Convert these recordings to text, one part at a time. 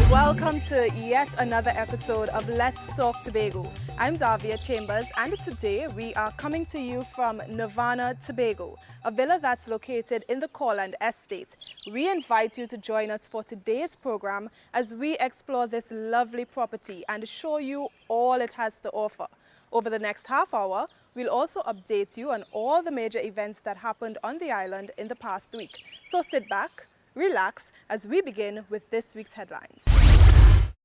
Welcome to yet another episode of Let's Talk Tobago. I'm Davia Chambers, and today we are coming to you from Nirvana, Tobago, a villa that's located in the CAROLANN estate. We invite you to join us for today's program as we explore this lovely property and show you all it has to offer. Over the next half hour, we'll also update you on all the major events that happened on the island in the past week. So sit back, relax, as we begin with this week's headlines.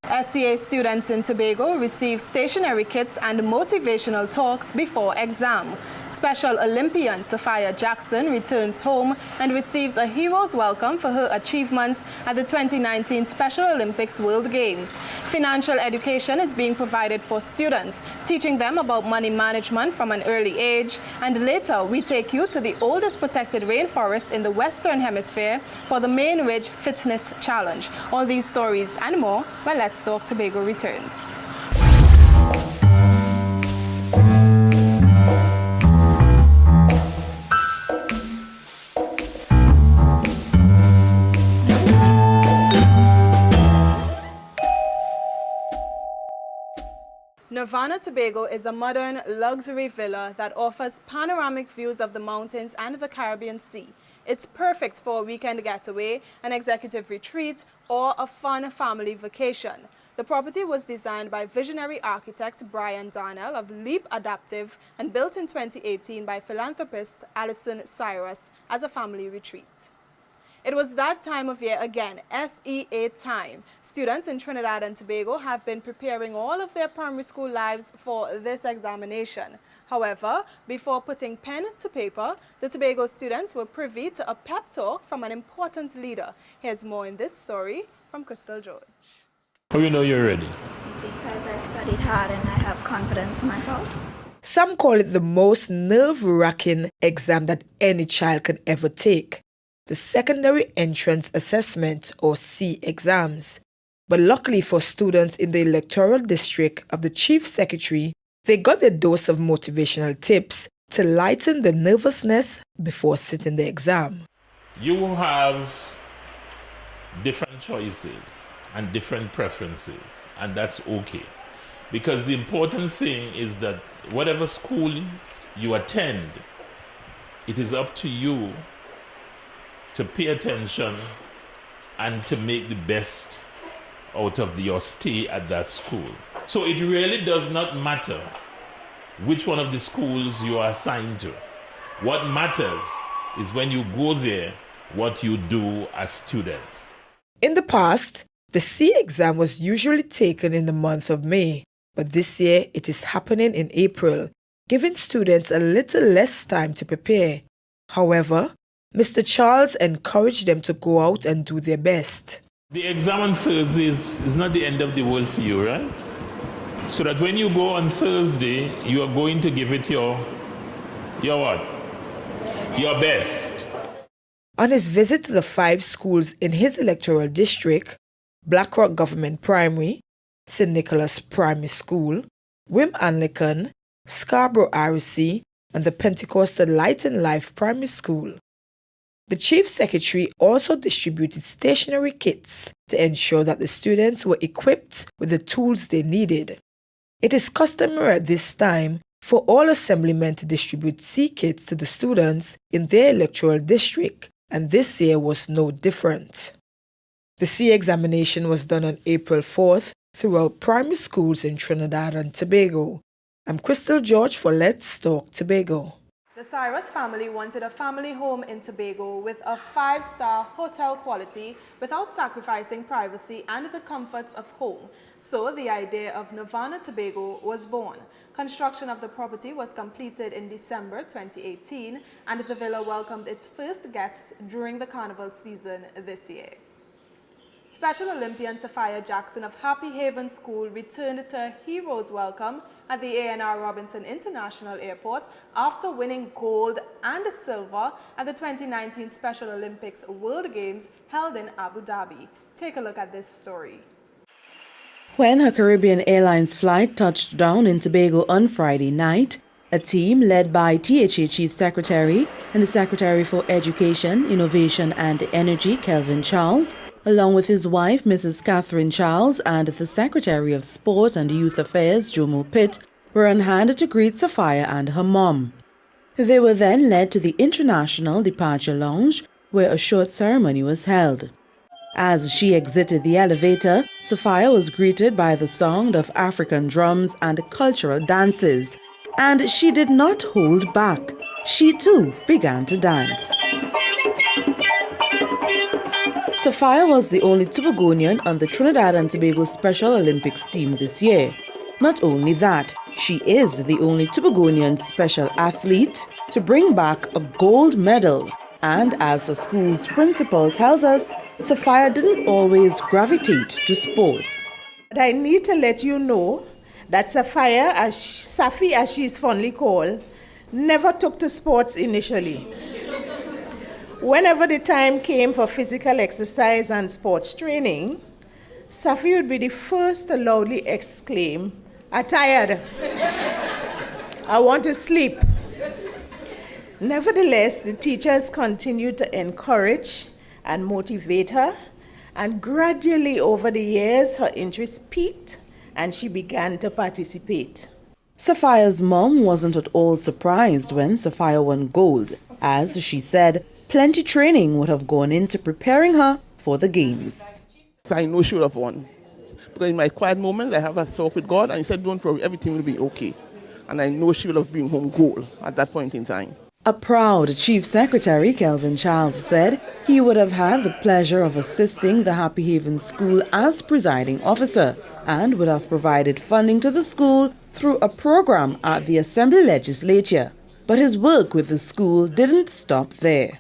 SCA students in Tobago receive stationery kits and motivational talks before exam. Special Olympian Sophia Jackson returns home and receives a hero's welcome for her achievements at the 2019 Special Olympics World Games. Financial education is being provided for students, teaching them about money management from an early age. And later, we take you to the oldest protected rainforest in the Western Hemisphere for the Main Ridge Fitness Challenge. All these stories and more when Let's Talk Tobago returns. Nirvana, Tobago is a modern luxury villa that offers panoramic views of the mountains and the Caribbean Sea. It's perfect for a weekend getaway, an executive retreat, or a fun family vacation. The property was designed by visionary architect Brian Darnell of Leap Adaptive and built in 2018 by philanthropist Alison Cyrus as a family retreat. It was that time of year again, SEA time. Students in Trinidad and Tobago have been preparing all of their primary school lives for this examination. However, before putting pen to paper, the Tobago students were privy to a pep talk from an important leader. Here's more in this story from Crystal George. How do you know you're ready? Because I studied hard and I have confidence in myself. Some call it the most nerve-wracking exam that any child can ever take. The Secondary Entrance Assessment, or C exams. But luckily for students in the electoral district of the Chief Secretary, they got their dose of motivational tips to lighten the nervousness before sitting the exam. You will have different choices and different preferences, and that's okay. Because the important thing is that whatever school you attend, it is up to you to pay attention and to make the best out of your stay at that school. So it really does not matter which one of the schools you are assigned to. What matters is when you go there, what you do as students. In the past, the C exam was usually taken in the month of May, but this year it is happening in April, giving students a little less time to prepare. However, Mr. Charles encouraged them to go out and do their best. The exam on Thursday is not the end of the world for you, right? So that when you go on Thursday, you are going to give it your what? Your best. On his visit to the 5 schools in his electoral district, Blackrock Government Primary, St. Nicholas Primary School, Wim Anglican, Scarborough RC, and the Pentecostal Light and Life Primary School, the Chief Secretary also distributed stationery kits to ensure that the students were equipped with the tools they needed. It is customary at this time for all assemblymen to distribute C kits to the students in their electoral district, and this year was no different. The C examination was done on April 4th throughout primary schools in Trinidad and Tobago. I'm Crystal George for Let's Talk Tobago. The Cyrus family wanted a family home in Tobago with a 5-star hotel quality without sacrificing privacy and the comforts of home. So the idea of Nirvana, Tobago was born. Construction of the property was completed in December 2018, and the villa welcomed its first guests during the carnival season this year. Special Olympian Sophia Jackson of Happy Haven School returned to a hero's welcome at the A&R Robinson International Airport after winning gold and silver at the 2019 Special Olympics World Games held in Abu Dhabi. Take a look at this story. When her Caribbean Airlines flight touched down in Tobago on Friday night, A team led by THA Chief Secretary and the Secretary for Education, Innovation and Energy, Kelvin Charles, along with his wife, Mrs. Catherine Charles, and the Secretary of Sport and Youth Affairs, Jomo Pitt, were on hand to greet Sophia and her mom. They were then led to the International Departure Lounge, where a short ceremony was held. As she exited the elevator, Sophia was greeted by the sound of African drums and cultural dances. And she did not hold back. She too began to dance. Sophia was the only Tobagonian on the Trinidad and Tobago Special Olympics team this year. Not only that, she is the only Tobagonian special athlete to bring back a gold medal. And as the school's principal tells us, Sophia didn't always gravitate to sports. But I need to let you know that Sophia, Safi as she is fondly called, never took to sports initially. Whenever the time came for physical exercise and sports training, Safi would be the first to loudly exclaim, "I'm tired. I want to sleep." Nevertheless, the teachers continued to encourage and motivate her, and gradually over the years, her interest peaked and she began to participate. Sophia's mom wasn't at all surprised when Sophia won gold, as she said plenty training would have gone into preparing her for the games. I know she would have won. Because in my quiet moments, I have a talk with God, and He said, "Don't worry, everything will be okay." And I know she would have bring home gold at that point in time. A proud Chief Secretary, Kelvin Charles, said he would have had the pleasure of assisting the Happy Haven School as presiding officer and would have provided funding to the school through a program at the Assembly Legislature. But his work with the school didn't stop there.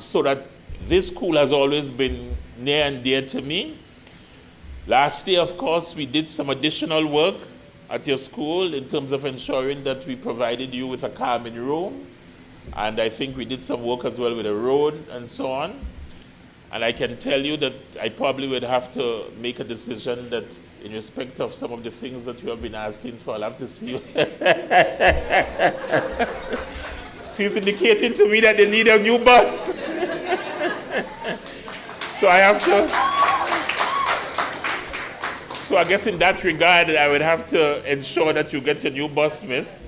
So that this school has always been near and dear to me. Last year, of course, we did some additional work at your school in terms of ensuring that we provided you with a calming room. And I think we did some work as well with the road and so on. And I can tell you that I probably would have to make a decision that in respect of some of the things that you have been asking for, I'll have to see you. She's indicating to me that they need a new bus. So I have to. So I guess in that regard, I would have to ensure that you get your new bus, miss.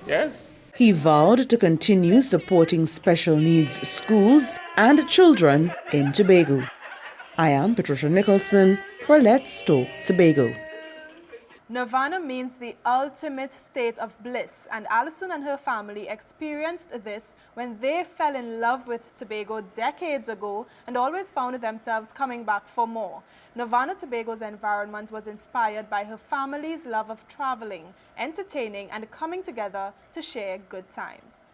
Yes? He vowed to continue supporting special needs schools and children in Tobago. I am Patricia Nicholson for Let's Talk Tobago. Nirvana means the ultimate state of bliss, and Alison and her family experienced this when they fell in love with Tobago decades ago and always found themselves coming back for more. Nirvana Tobago's environment was inspired by her family's love of traveling, entertaining, and coming together to share good times.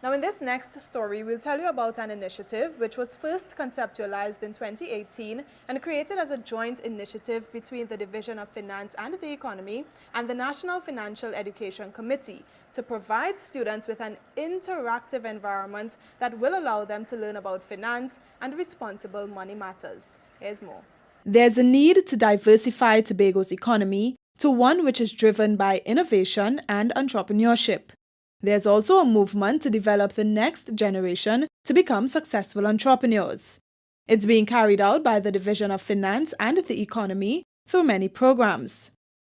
Now, in this next story, we'll tell you about an initiative which was first conceptualized in 2018 and created as a joint initiative between the Division of Finance and the Economy and the National Financial Education Committee to provide students with an interactive environment that will allow them to learn about finance and responsible money matters. Here's more. There's a need to diversify Tobago's economy to one which is driven by innovation and entrepreneurship. There's also a movement to develop the next generation to become successful entrepreneurs. It's being carried out by the Division of Finance and the Economy through many programs.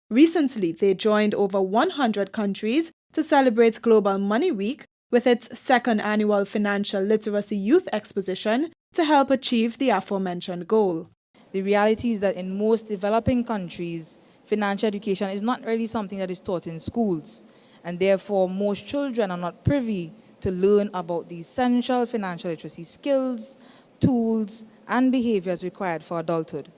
Recently, they joined over 100 countries to celebrate Global Money Week with its second annual Financial Literacy Youth Exposition to help achieve the aforementioned goal. The reality is that in most developing countries, financial education is not really something that is taught in schools. And therefore, most children are not privy to learn about the essential financial literacy skills, tools, and behaviors required for adulthood.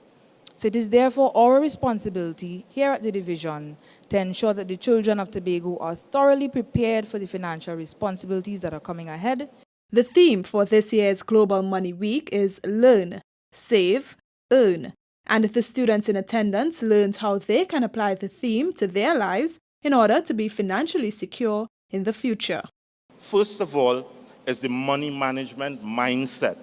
So it is therefore our responsibility here at the division to ensure that the children of Tobago are thoroughly prepared for the financial responsibilities that are coming ahead. The theme for this year's Global Money Week is Learn, Save, Earn. And the students in attendance learned how they can apply the theme to their lives in order to be financially secure in the future. First of all is the money management mindset,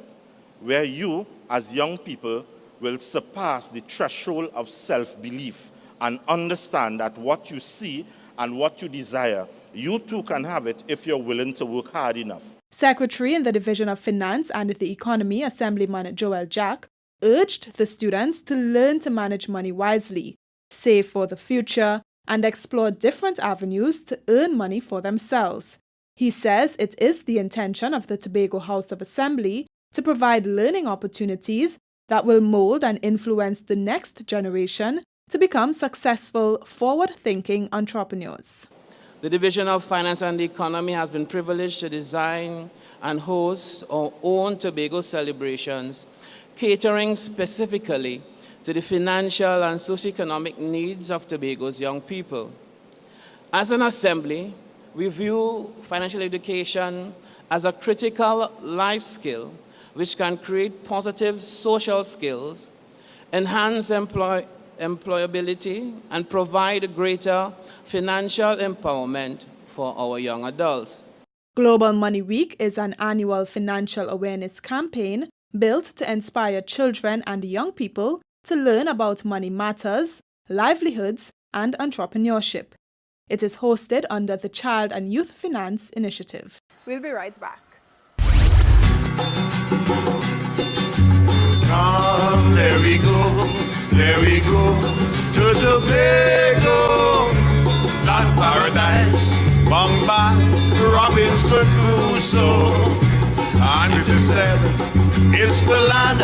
where you, as young people, will surpass the threshold of self-belief and understand that what you see and what you desire You too can have it if you're willing to work hard enough. Secretary in the Division of Finance and the Economy, Assemblyman Joel Jack, urged the students to learn to manage money wisely, save for the future, and explore different avenues to earn money for themselves. He says it is the intention of the Tobago House of Assembly to provide learning opportunities that will mold and influence the next generation to become successful, forward-thinking entrepreneurs. The Division of Finance and the Economy has been privileged to design and host our own Tobago celebrations, catering specifically to the financial and socioeconomic needs of Tobago's young people. As an assembly, we view financial education as a critical life skill which can create positive social skills, enhance employability, and provide greater financial empowerment for our young adults. Global Money Week is an annual financial awareness campaign built to inspire children and young people to learn about money matters, livelihoods, and entrepreneurship. It is hosted under the Child and Youth Finance Initiative. We'll be right back. Come, there we go to Tobago, that paradise, Bombay, Robinson Crusoe. And it is said, it's the land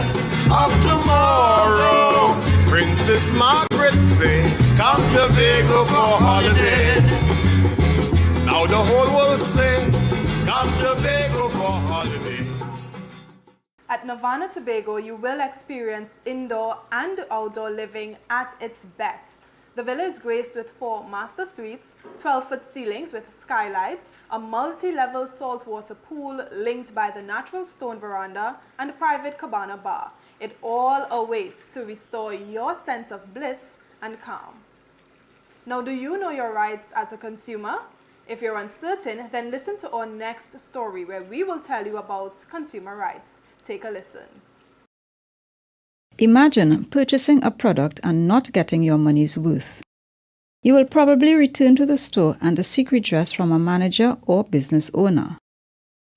of tomorrow. Princess Margaret say, come Tobago for holiday. Now the whole world say, come Tobago for holiday. At Nirvana, Tobago, you will experience indoor and outdoor living at its best. The villa is graced with 4 master suites, 12-foot ceilings with skylights, a multi-level saltwater pool linked by the natural stone veranda, and a private cabana bar. It all awaits to restore your sense of bliss and calm. Now, do you know your rights as a consumer? If you're uncertain, then listen to our next story where we will tell you about consumer rights. Take a listen. Imagine purchasing a product and not getting your money's worth. You will probably return to the store and seek redress from a manager or business owner.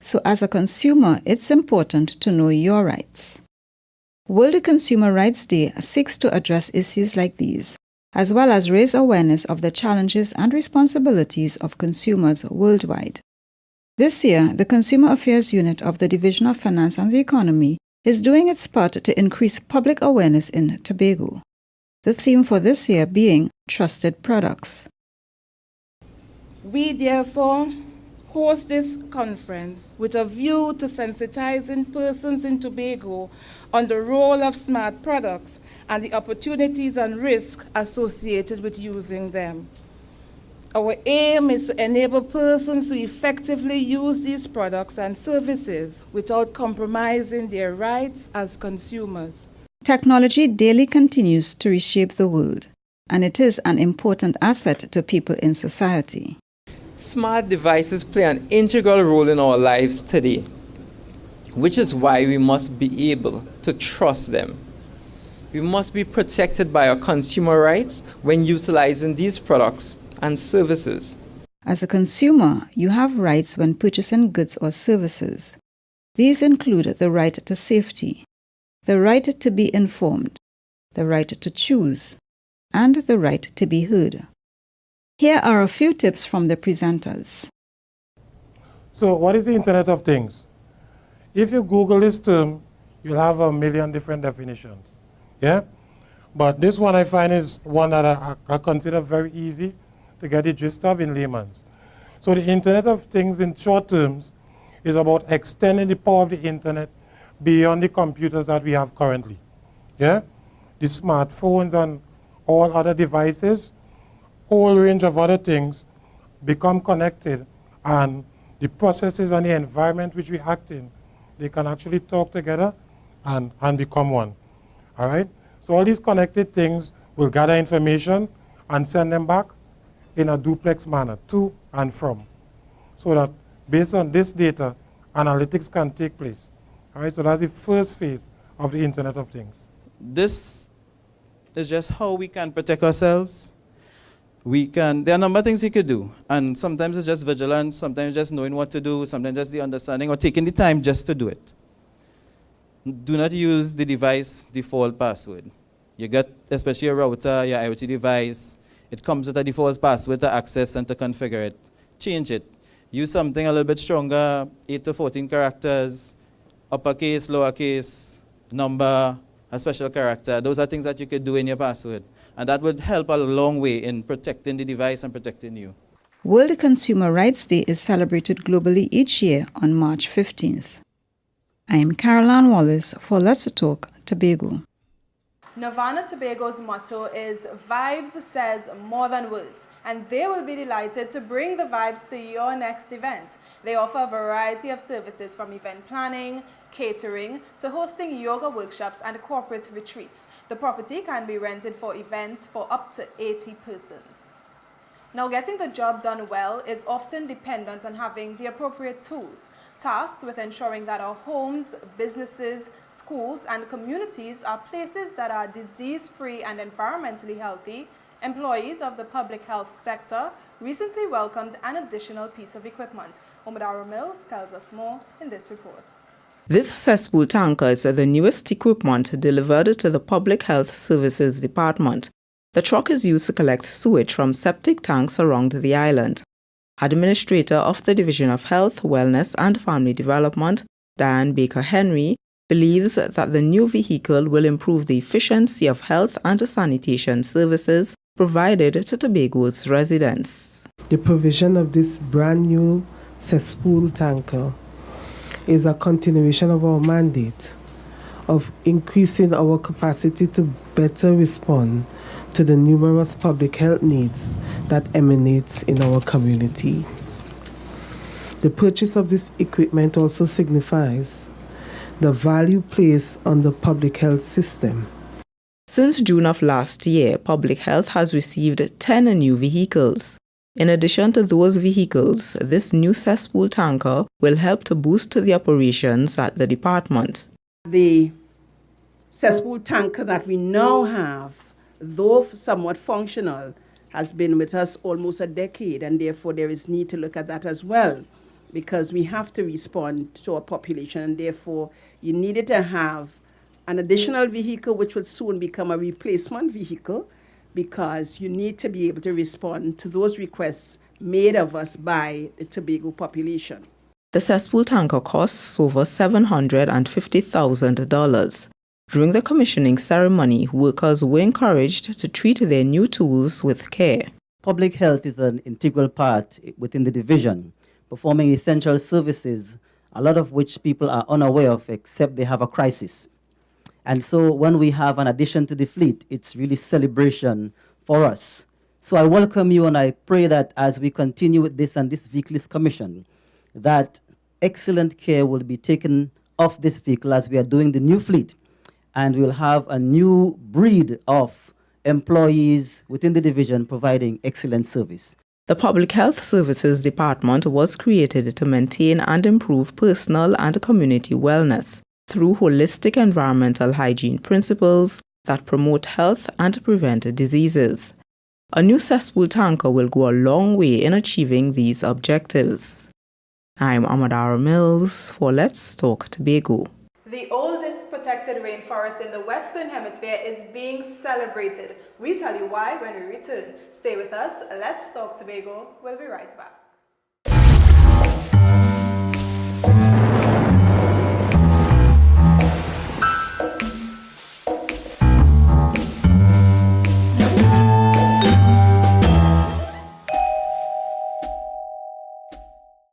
So as a consumer, it's important to know your rights. World Consumer Rights Day seeks to address issues like these, as well as raise awareness of the challenges and responsibilities of consumers worldwide. This year, the Consumer Affairs Unit of the Division of Finance and the Economy is doing its part to increase public awareness in Tobago. The theme for this year being Trusted Products. We therefore host this conference with a view to sensitizing persons in Tobago on the role of smart products and the opportunities and risks associated with using them. Our aim is to enable persons to effectively use these products and services without compromising their rights as consumers. Technology daily continues to reshape the world, and it is an important asset to people in society. Smart devices play an integral role in our lives today, which is why we must be able to trust them. We must be protected by our consumer rights when utilizing these products and services. As a consumer, you have rights when purchasing goods or services. These include the right to safety, the right to be informed, the right to choose, and the right to be heard. Here are a few tips from the presenters. So what is the Internet of Things? If you Google this term, you'll have a million different definitions. Yeah? But this one I find is one that I consider very easy to get the gist of in layman's. So the Internet of Things in short terms is about extending the power of the Internet beyond the computers that we have currently. Yeah? The smartphones and all other devices, whole range of other things become connected, and the processes and the environment which we act in, they can actually talk together and become one. All right? So all these connected things will gather information and send them back in a duplex manner, to and from, so that based on this data, analytics can take place. All right, so that's the first phase of the Internet of Things. This is just how we can protect ourselves there are a number of things you could do. And sometimes it's just vigilance, sometimes just knowing what to do, sometimes just the understanding or taking the time just to do it. Do not use the device default password. You get, especially your router, your IoT device, it comes with a default password to access and to configure it. Change it. Use something a little bit stronger, 8 to 14 characters, uppercase, lowercase, number, a special character. Those are things that you could do in your password. And that would help a long way in protecting the device and protecting you. World Consumer Rights Day is celebrated globally each year on March 15th. I am CAROLANN Wallace for Let's Talk Tobago. Nirvana Tobago's motto is "Vibes says more than words," and they will be delighted to bring the vibes to your next event. They offer a variety of services from event planning, catering, to hosting yoga workshops and corporate retreats. The property can be rented for events for up to 80 persons. Now, getting the job done well is often dependent on having the appropriate tools, tasked with ensuring that our homes, businesses, schools, and communities are places that are disease-free and environmentally healthy. Employees of the public health sector recently welcomed an additional piece of equipment. Omadara Mills tells us more in this report. This cesspool tanker is the newest equipment delivered to the Public Health Services Department. The truck is used to collect sewage from septic tanks around the island. Administrator of the Division of Health, Wellness and Family Development, Diane Baker Henry, believes that the new vehicle will improve the efficiency of health and sanitation services provided to Tobago's residents. The provision of this brand new cesspool tanker is a continuation of our mandate of increasing our capacity to better respond to the numerous public health needs that emanates in our community. The purchase of this equipment also signifies the value placed on the public health system. Since June of last year, Public Health has received 10 new vehicles. In addition to those vehicles, this new cesspool tanker will help to boost the operations at the department. The cesspool tanker that we now have, though somewhat functional, has been with us almost a decade, and therefore there is need to look at that as well, because we have to respond to our population, and therefore you needed to have an additional vehicle which would soon become a replacement vehicle, because you need to be able to respond to those requests made of us by the Tobago population. The cesspool tanker costs over $750,000. During the commissioning ceremony, workers were encouraged to treat their new tools with care. Public health is an integral part within the division, performing essential services, a lot of which people are unaware of except they have a crisis. And so when we have an addition to the fleet, it's really celebration for us. So I welcome you, and I pray that as we continue with this and this vehicle is commissioned, that excellent care will be taken of this vehicle as we are doing the new fleet. And we'll have a new breed of employees within the division providing excellent service. The Public Health Services Department was created to maintain and improve personal and community wellness through holistic environmental hygiene principles that promote health and prevent diseases. A new cesspool tanker will go a long way in achieving these objectives. I'm Amadara Mills for Let's Talk Tobago. The oldest protected rainforest in the Western Hemisphere is being celebrated. We tell you why when we return. Stay with us. Let's Talk Tobago. We'll be right back.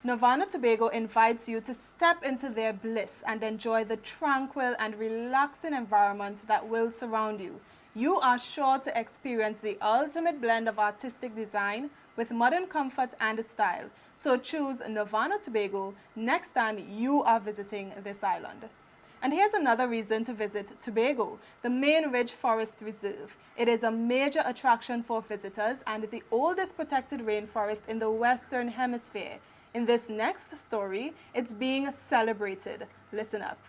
Nirvana Tobago invites you to step into their bliss and enjoy the tranquil and relaxing environment that will surround you. You are sure to experience the ultimate blend of artistic design with modern comfort and style. So choose Nirvana Tobago next time you are visiting this island. And here's another reason to visit Tobago, the Main Ridge Forest Reserve. It is a major attraction for visitors and the oldest protected rainforest in the Western Hemisphere. In this next story, it's being celebrated. Listen up.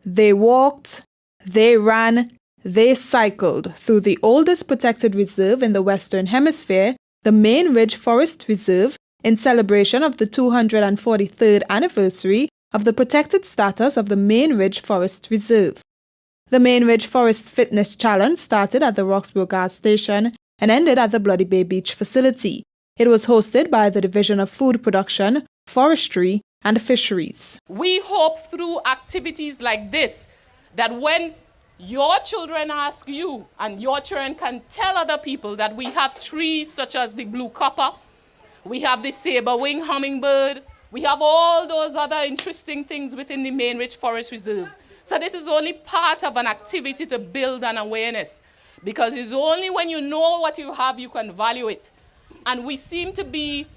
They walked, they ran, they cycled through the oldest protected reserve in the Western Hemisphere, the Main Ridge Forest Reserve in celebration of the 243rd anniversary of the protected status of the Main Ridge Forest Reserve. The Main Ridge Forest Fitness Challenge started at the Roxborough Gas Station and ended at the Bloody Bay Beach facility. It was hosted by the Division of Food Production, Forestry and Fisheries. We hope through activities like this that when your children ask you and your children can tell other people that we have trees such as the blue copper, we have the saber-winged hummingbird, we have all those other interesting things within the Main Ridge Forest Reserve. So this is only part of an activity to build an awareness, because it's only when you know what you have you can value it. And we seem to be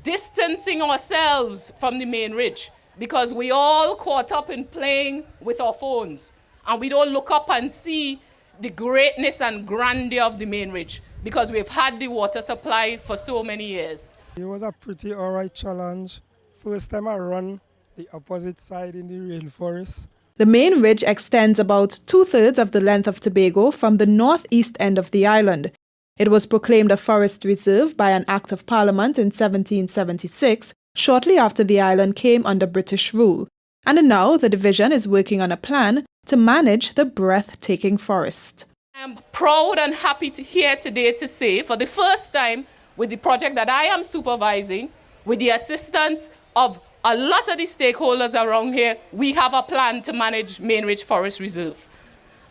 distancing ourselves from the Main Ridge because we all caught up in playing with our phones, and we don't look up and see the greatness and grandeur of the Main Ridge because we've had the water supply for so many years. It was a pretty alright challenge. First time I run the opposite side in the rainforest. The Main Ridge extends about 2/3 of the length of Tobago from the northeast end of the island. It was proclaimed a forest reserve by an Act of Parliament in 1776, shortly after the island came under British rule. And now the division is working on a plan to manage the breathtaking forest. I am proud and happy to here today to say, for the first time with the project that I am supervising, with the assistance of a lot of the stakeholders around here, we have a plan to manage Main Ridge Forest Reserve.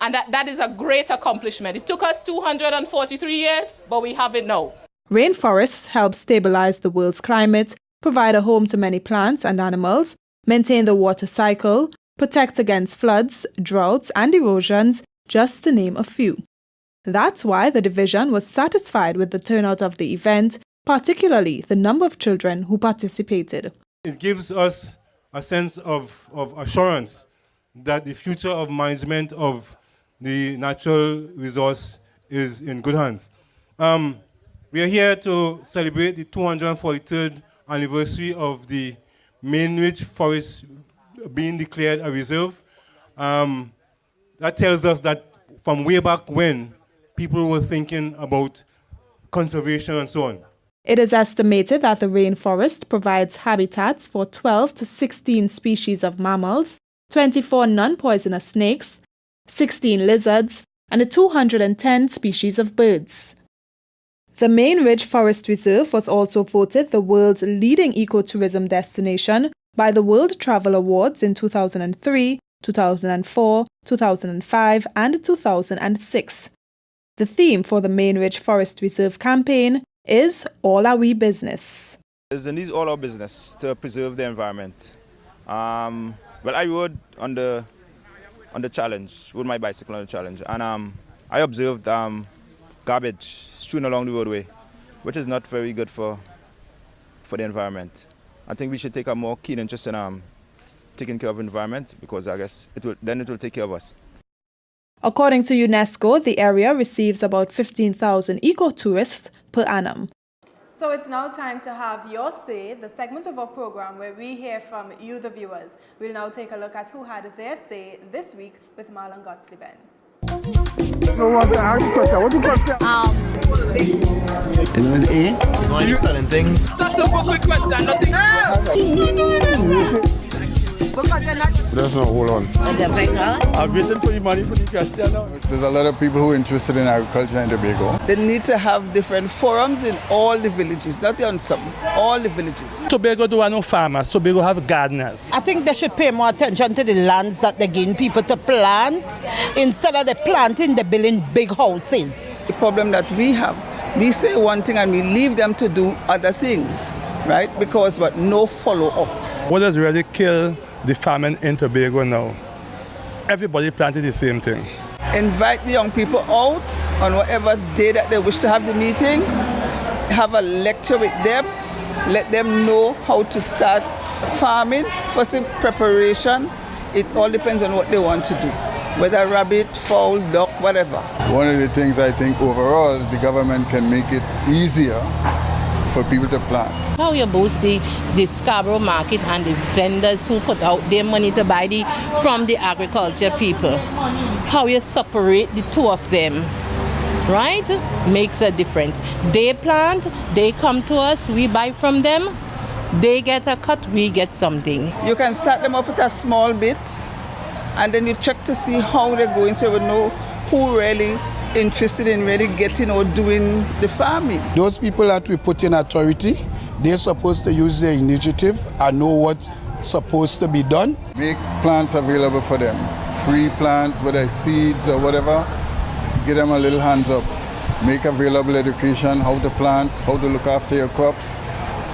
And that is a great accomplishment. It took us 243 years, but we have it now. Rainforests help stabilize the world's climate, provide a home to many plants and animals, maintain the water cycle, protect against floods, droughts, and erosions, just to name a few. That's why the division was satisfied with the turnout of the event, particularly the number of children who participated. It gives us a sense of assurance that the future of management of the natural resource is in good hands. We are here to celebrate the 243rd anniversary of the Main Ridge Forest being declared a reserve. That tells us that from way back when, people were thinking about conservation and so on. It is estimated that the rainforest provides habitats for 12 to 16 species of mammals, 24 non-poisonous snakes, 16 lizards, and 210 species of birds. The Main Ridge Forest Reserve was also voted the world's leading ecotourism destination by the World Travel Awards in 2003, 2004, 2005, and 2006. The theme for the Main Ridge Forest Reserve campaign is All Are We Business. It is all our business to preserve the environment. Well, I rode on the challenge, rode my bicycle on the challenge, and I observed garbage strewn along the roadway, which is not very good for the environment. I think we should take a more keen interest in taking care of the environment, because I guess it will take care of us. According to UNESCO, the area receives about 15,000 eco-tourists per annum. So it's now time to have Your Say, the segment of our program where we hear from you, the viewers. We'll now take a look at who had their say this week with Marlon Gottslieben. No one to ask question. What do you question? It was A. It's when you're spelling things. That's a quick question. Nothing. That's not hold on. I'm waiting for the money for the question now. There's a lot of people who are interested in agriculture in Tobago. They need to have different forums in all the villages, not on some, all the villages. Tobago don't have no farmers, Tobago have gardeners. I think they should pay more attention to the lands that they're giving people to plant. Instead of the planting, they're building big houses. The problem that we have, we say one thing and we leave them to do other things, right? But no follow-up. What has really killed the farming in Tobago now? Everybody planted the same thing. Invite the young people out on whatever day that they wish to have the meetings, have a lecture with them, let them know how to start farming. First in preparation, it all depends on what they want to do, whether rabbit, fowl, duck, whatever. One of the things I think overall is the government can make it easier for people to plant. How you boost the Scarborough market and the vendors who put out their money to buy from the agriculture people. How you separate the two of them right, makes a difference. They plant, they come to us, we buy from them, they get a cut, we get something. You can start them off with a small bit, and then you check to see how they're going, so you will know who really interested in really getting or doing the farming. Those people that we put in authority, they're supposed to use their initiative and know what's supposed to be done. Make plants available for them. Free plants, whether seeds or whatever, give them a little hands up. Make available education, how to plant, how to look after your crops.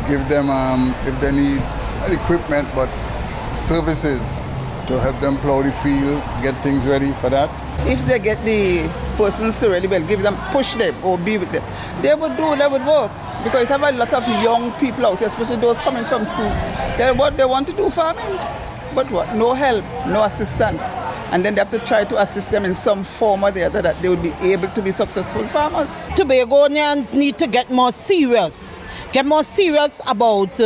Give them, if they need, not equipment, but services to help them plow the field, get things ready for that. If they get the persons to really well, give them, push them or be with them, they would work. Because you have a lot of young people out there, especially those coming from school. They want to do farming, but what? No help, no assistance. And then they have to try to assist them in some form or the other that they would be able to be successful farmers. Tobagonians need to get more serious about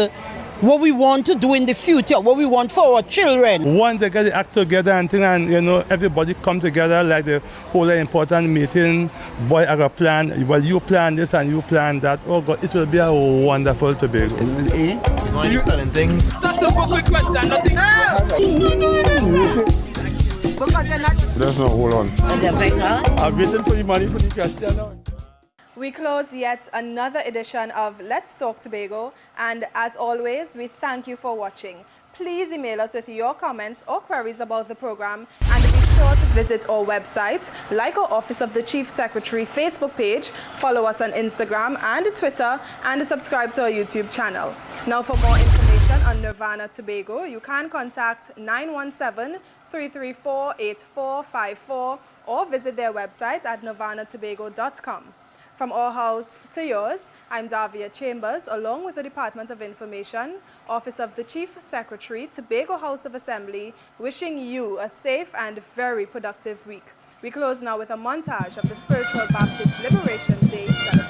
what we want to do in the future, what we want for our children. Once they get the act together and thing, and everybody come together like the whole important meeting, boy, I got plan, well, you plan this and you plan that. Oh God, it will be a wonderful Tobago. Is one you spelling things? That's a quick question, nothing. There's no hold on. I'm waiting for the money for the question now. We close yet another edition of Let's Talk Tobago, and as always, we thank you for watching. Please email us with your comments or queries about the program, and be sure to visit our website, like our Office of the Chief Secretary Facebook page, follow us on Instagram and Twitter, and subscribe to our YouTube channel. Now, for more information on Nirvana Tobago, you can contact 917-334-8454 or visit their website at nirvanatobago.com. From our house to yours, I'm Davia Chambers, along with the Department of Information, Office of the Chief Secretary, Tobago House of Assembly, wishing you a safe and very productive week. We close now with a montage of the Spiritual Baptist Liberation Day celebration.